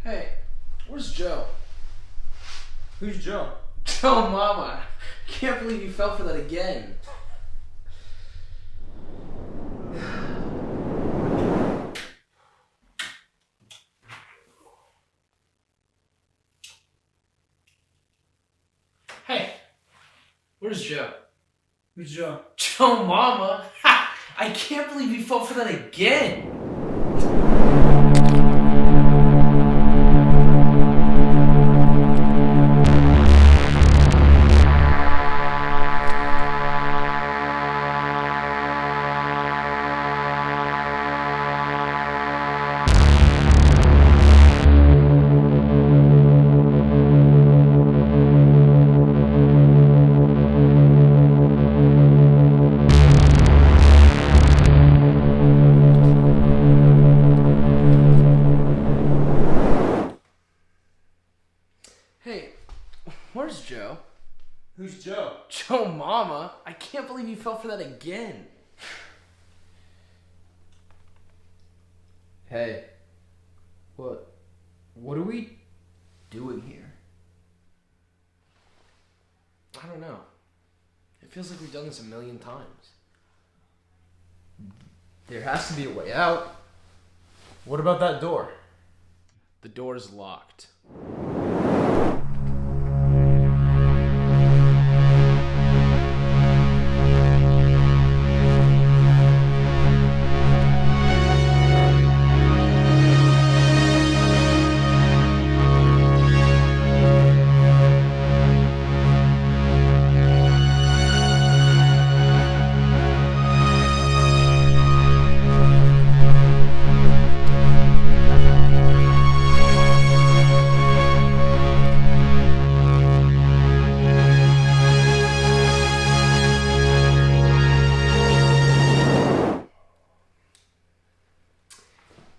Hey, where's Joe? Who's Joe? Joe Mama. Can't believe you fell for that again. Hey, where's Joe? Who's Joe? Joe Mama. Ha! I can't believe you fell for that again. Hey, where's Joe? Who's Joe? Joe Mama. I can't believe you fell for that again. Hey, what are we doing here? I don't know. It feels like we've done this a million times. There has to be a way out. What about that door? The door's locked.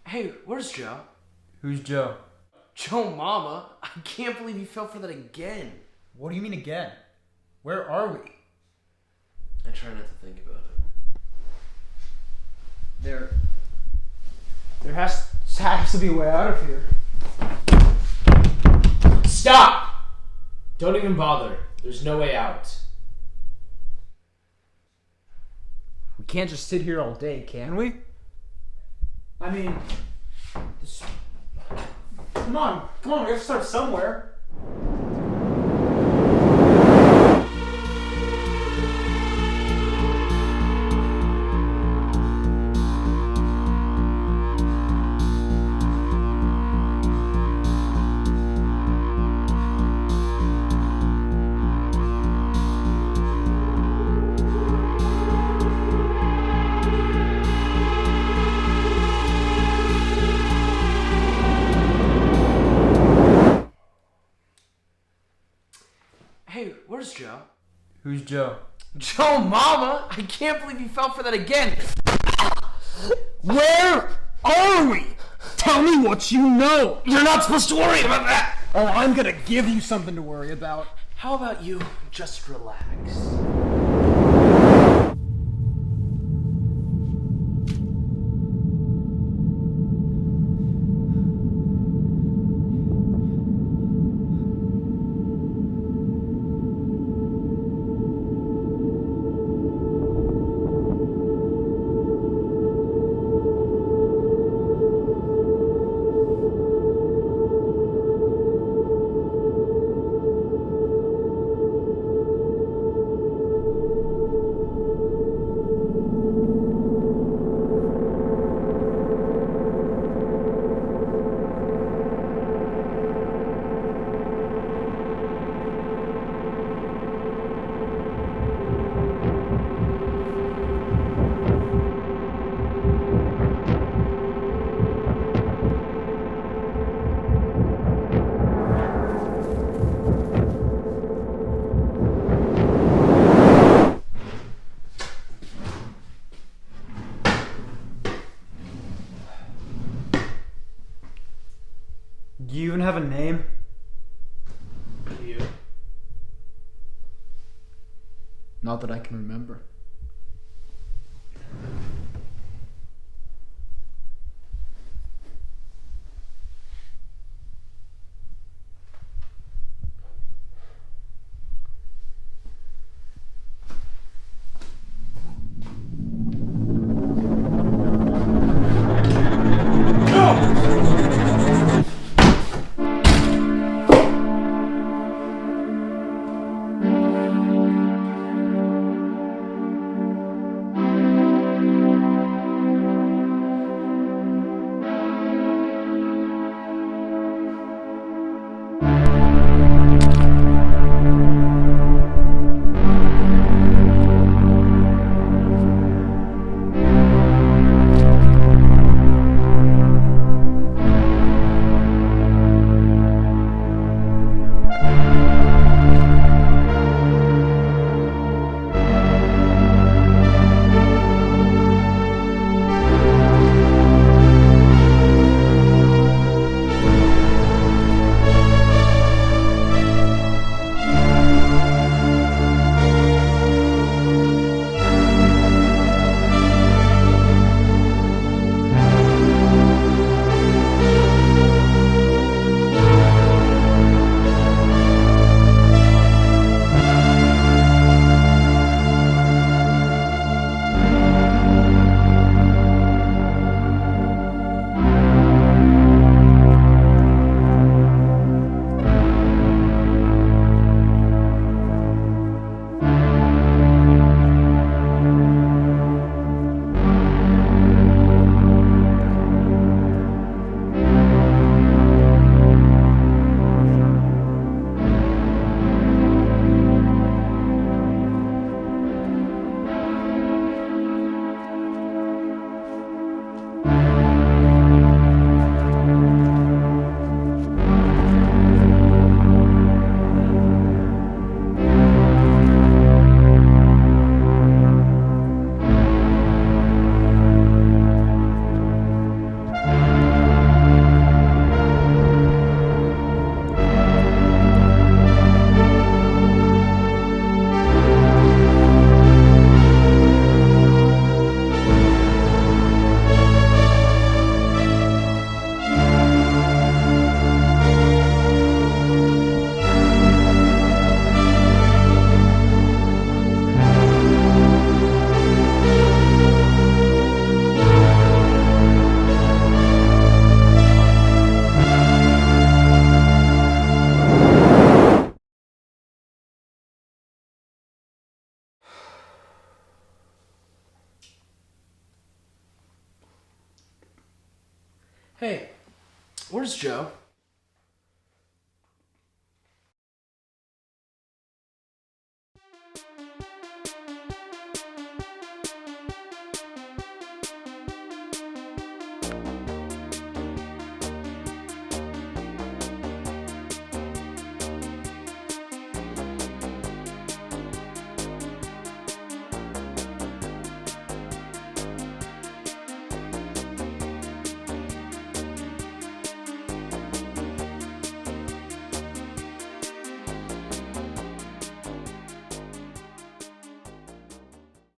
Hey, where's Joe? Who's Joe? Joe Mama. I can't believe you fell for that again. What do you mean again? Where are we? I try not to think about it. There has to be a way out of here. Stop! Don't even bother. There's no way out. We can't just sit here all day, can we? I mean, come on, we have to start somewhere. Hey, where's Joe? Who's Joe? Joe Mama. I can't believe you fell for that again. Where are we? Tell me what you know. You're not supposed to worry about that. Oh, I'm gonna give you something to worry about. How about you just relax? Do you even have a name? You. Not that I can remember. Hey, where's Joe?